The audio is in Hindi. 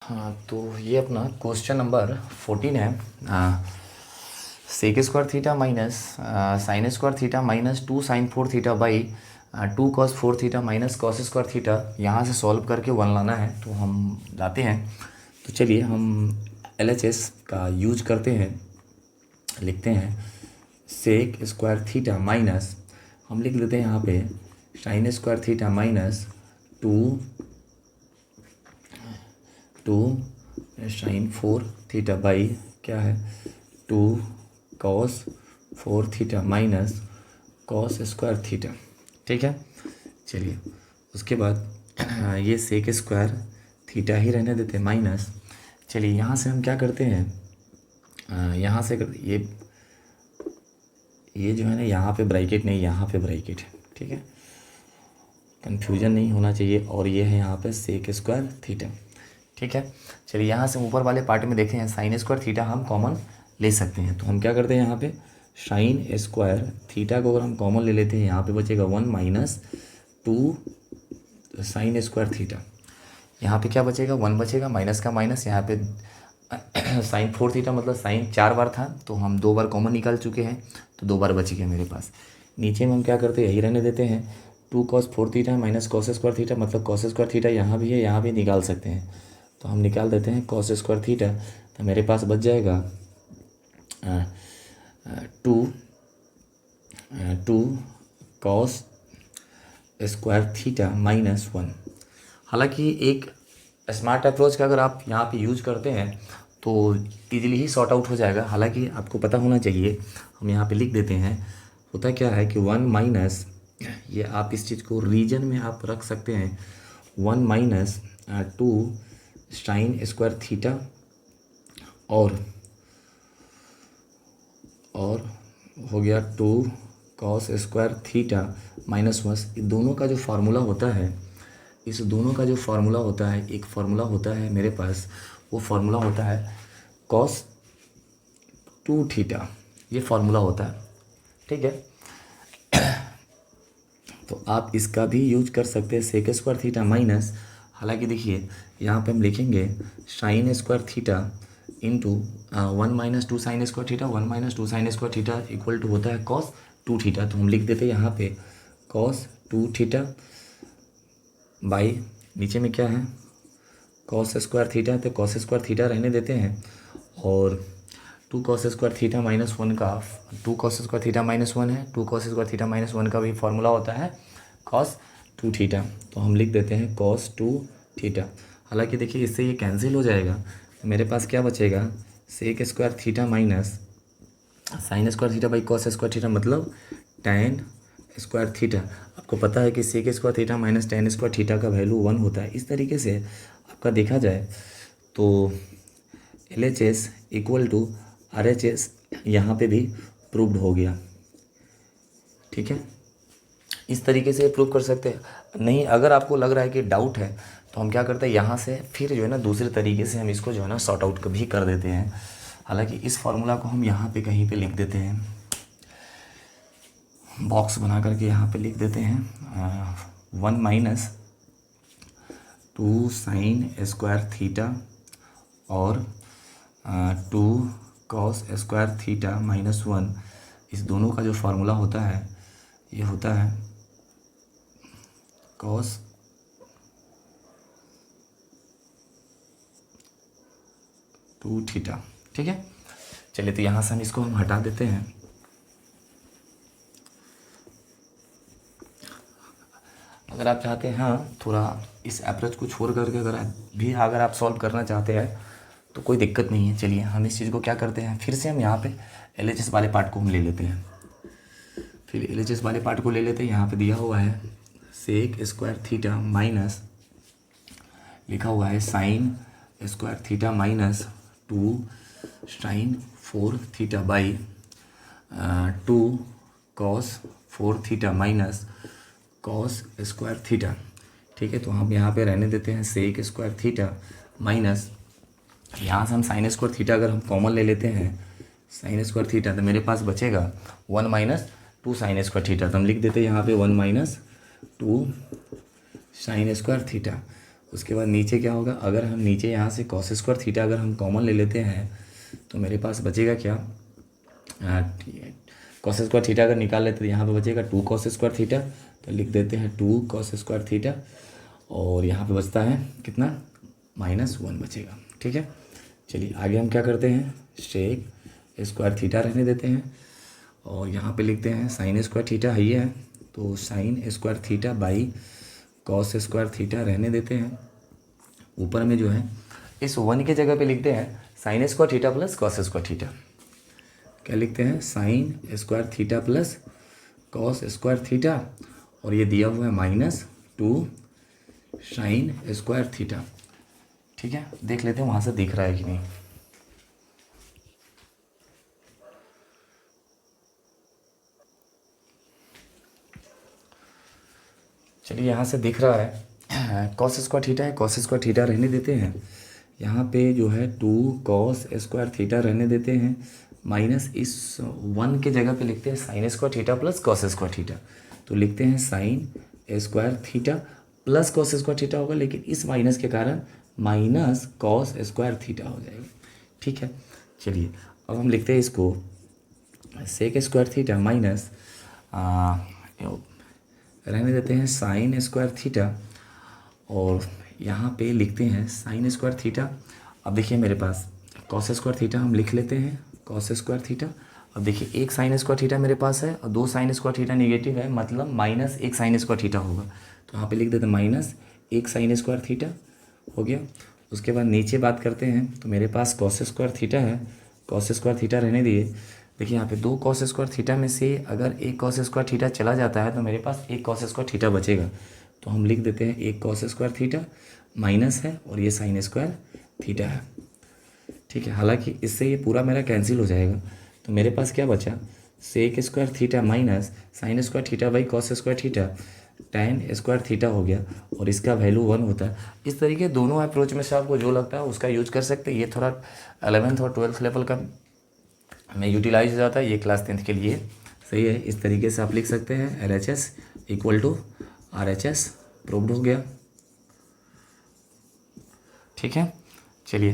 हाँ, तो ये अपना क्वेश्चन नंबर 14 है। Sec square theta minus sine square theta minus 2 sin 4 theta by 2 cos 4 theta minus cos square theta यहाँ से सॉल्व करके वन लाना है। तो हम लाते हैं। तो चलिए हम LHS का यूज करते हैं। लिखते हैं सेक स्क्वायर थीटा माइनस, हम लिख देते हैं यहाँ पे sign square theta minus two sin 4 theta by क्या है 2 cos 4 theta minus cos square theta. ठीक है, चलिए उसके बाद ये सेक स्क्वायर थीटा ही रहने देते हैं माइनस। चलिए यहाँ से हम क्या करते हैं, यहाँ से ये जो है ना, यहाँ पे ब्रैकेट नहीं, यहाँ पे ब्रैकेट है। ठीक है, कन्फ्यूजन नहीं होना चाहिए। और ये है यहाँ पे सेक स्क्वायर थीटा। ठीक है, चलिए यहाँ से ऊपर वाले पार्ट में देखें, साइन स्क्वायर थीटा हम कॉमन ले सकते हैं। तो हम क्या करते हैं, यहाँ पे साइन स्क्वायर थीटा को अगर हम कॉमन ले लेते हैं, यहाँ पे बचेगा 1 माइनस 2 साइन स्क्वायर थीटा। यहाँ पे क्या बचेगा, 1 बचेगा, माइनस का माइनस। यहाँ पे साइन 4 थीटा मतलब साइन 4 बार था, तो हम 2 बार कॉमन निकाल चुके हैं, तो 2 बार बच गया मेरे पास। नीचे में हम क्या करते हैं, यही रहने देते हैं 2 cos 4 theta minus cos square theta मतलब कॉस स्क्वायर थीटा यहाँ भी है, यहाँ भी निकाल सकते हैं। तो हम निकाल देते हैं कॉस स्क्वायर थीटा। तो मेरे पास बच जाएगा 2 cos स्क्वायर थीटा माइनस 1। हालांकि एक स्मार्ट अप्रोच का अगर आप यहाँ पे यूज करते हैं तो इजीली ही सॉर्ट आउट हो जाएगा। हालांकि आपको पता होना चाहिए, हम यहाँ पे लिख देते हैं। होता क्या है कि 1 माइनस, ये आप इस चीज़ को रीजन में आप रख सकते हैं, 1 माइनस 2 साइन स्क्वायर थीटा और हो गया 2 cos स्क्वायर थीटा माइनस 1। दोनों का जो फार्मूला होता है, इस दोनों का जो फार्मूला होता है, एक फार्मूला होता है मेरे पास, वो फार्मूला होता है cos 2 थीटा, ये फार्मूला होता है। ठीक है, तो आप इसका भी यूज कर सकते हैं, सेक स्क्वायर थीटा माइनस। हालांकि देखिए यहाँ पे हम लिखेंगे sine square theta into 1 minus 2 sine square theta, 1 minus 2 sine square theta equal to होता है cos 2 थीटा। तो हम लिख देते हैं यहाँ पे cos 2 थीटा बाई नीचे में क्या है cos स्क्वायर थीटा, तो cos स्क्वायर थीटा रहने देते हैं। और 2 cos स्क्वायर थीटा माइनस 1 का 2 cos स्क्वायर थीटा माइनस 1 है, 2 cos स्क्वायर थीटा माइनस 1 का भी फार्मूला होता है cos 2 थीटा। तो हम लिख देते हैं cos 2 थीटा। हालांकि देखिए इससे ये कैंसिल हो जाएगा, मेरे पास क्या बचेगा, sec square theta minus sine square theta by cos square theta मतलब tan स्क्वायर थीटा। आपको पता है कि sec square theta minus tan square theta का वैल्यू 1 होता है। इस तरीके से आपका देखा जाए तो LHS इक्वल टू RHS यहाँ पे भी प्रूव्ड हो गया। ठीक है, इस तरीके से प्रूव कर सकते हैं। नहीं, अगर आपको लग रहा है कि डाउट है तो हम क्या करते हैं, यहाँ से फिर जो है ना दूसरे तरीके से हम इसको जो है ना सॉर्ट आउट भी कर देते हैं। हालांकि इस फार्मूला को हम यहाँ पे कहीं पे लिख देते हैं, बॉक्स बना करके यहाँ पे लिख देते हैं 1 माइनस 2 साइन स्क्वायर थीटा और 2 cos स्क्वायर थीटा माइनस 1। इस दोनों का जो फार्मूला होता है, ये होता है cos 2 थीटा। ठीक है, चलिए तो यहाँ से हम इसको हटा देते हैं। अगर आप चाहते हैं हाँ थोड़ा इस अप्रोच को छोड़ करके अगर आप सॉल्व करना चाहते हैं तो कोई दिक्कत नहीं है। चलिए हम इस चीज़ को क्या करते हैं, फिर से हम यहाँ पे LHS वाले पार्ट को हम ले लेते हैं। फिर LHS वाले पार्ट को ले लेते हैं। यहाँ पे दिया हुआ है सेक स्क्वायर थीटा माइनस, लिखा हुआ है sine square theta minus 2 sine 4 theta by 2 cos 4 theta minus cos square theta. ठीक है, तो हम यहाँ पे रहने देते हैं सेक स्क्वायर थीटा माइनस, यहाँ से हम साइन स्क्वायर थीटा अगर हम कॉमन ले लेते हैं साइन स्क्वायर थीटा, तो मेरे पास बचेगा 1 माइनस 2 साइन स्क्वायर थीटा। तो हम लिख देते हैं यहाँ पे 1 माइनस 2 साइन स्क्वायर थीटा। उसके बाद नीचे क्या होगा, अगर हम नीचे यहाँ से कॉस स्क्वायर थीटा अगर हम कॉमन ले लेते हैं तो मेरे पास बचेगा क्या, कॉस स्क्वायर थीटा अगर निकाल लेते तो यहाँ पे बचेगा 2 कॉस स्क्वायर थीटा, तो लिख देते हैं 2 कॉस स्क्वायर थीटा, और यहाँ पे बचता है कितना, -1 बचेगा। ठीक है, चलिए आगे हम क्या करते हैं, सेक स्क्वायर थीटा रहने देते हैं, और यहाँ पे लिखते हैं साइन स्क्वायर थीटा है, ये है तो sign square theta by cos square theta रहने देते हैं। ऊपर में जो है इस 1 के जगह पे लिखते हैं sign square theta plus cos square theta, क्या लिखते हैं, sign square theta plus cos square theta, और ये दिया हुआ है -2 साइन स्क्वायर थीटा। ठीक है, देख लेते हैं वहाँ से दिख रहा है कि नहीं। चलिए यहाँ से दिख रहा है कॉस स्क्वायर थीटा है, कॉस स्क्वायर थीटा रहने देते हैं। यहाँ पे जो है 2 कॉस स्क्वायर थीटा रहने देते हैं, माइनस इस 1 के जगह पे लिखते हैं sign square theta plus cos square theta, तो लिखते हैं sign square theta plus cos square theta होगा, लेकिन इस माइनस के कारण माइनस कॉस स्क्वायर थीटा हो जाएगा। ठीक है, चलिए अब हम लिखते हैं इसको सेक स्क्वायर थीटा माइनस रहने देते हैं साइन स्क्वायर थीटा, और यहाँ पे लिखते हैं साइन स्क्वायर थीटा। अब देखिए मेरे पास कॉस स्क्वायर थीटा हम लिख लेते हैं, कॉस स्क्वायर थीटा। अब देखिए एक साइन स्क्वायर थीटा मेरे पास है और 2 साइन स्क्वायर थीटा नेगेटिव है, मतलब -1 साइन स्क्वायर थीटा होगा, तो यहाँ पे लिख देते हैं -1 साइन स्क्वायर थीटा हो गया। उसके बाद नीचे बात करते हैं तो मेरे पास कॉस स्क्वायर थीटा है, कॉस स्क्वायर थीटा रहने दिए। देखिए यहाँ पे 2 कॉस स्क्वायर थीटा में से अगर एक कॉस स्क्वायर थीटा चला जाता है तो मेरे पास एक कॉस स्क्वायर थीटा बचेगा, तो हम लिख देते हैं एक कॉस स्क्वायर थीटा माइनस है और ये साइन स्क्वायर थीटा है। ठीक है, हालांकि इससे ये पूरा मेरा कैंसिल हो जाएगा, तो मेरे पास क्या बचा, sec square theta minus sine square theta by cos square theta tan square theta हो गया, और इसका वैल्यू 1 होता है। इस तरीके दोनों अप्रोच में से आपको जो लगता है उसका यूज कर सकते हैं। ये थोड़ा 11th और 12th लेवल का में यूटिलाइज हो जाता है, ये क्लास 10th के लिए सही है। इस तरीके से आप लिख सकते हैं LHS equal to RHS, proved हो गया। ठीक है, चलिए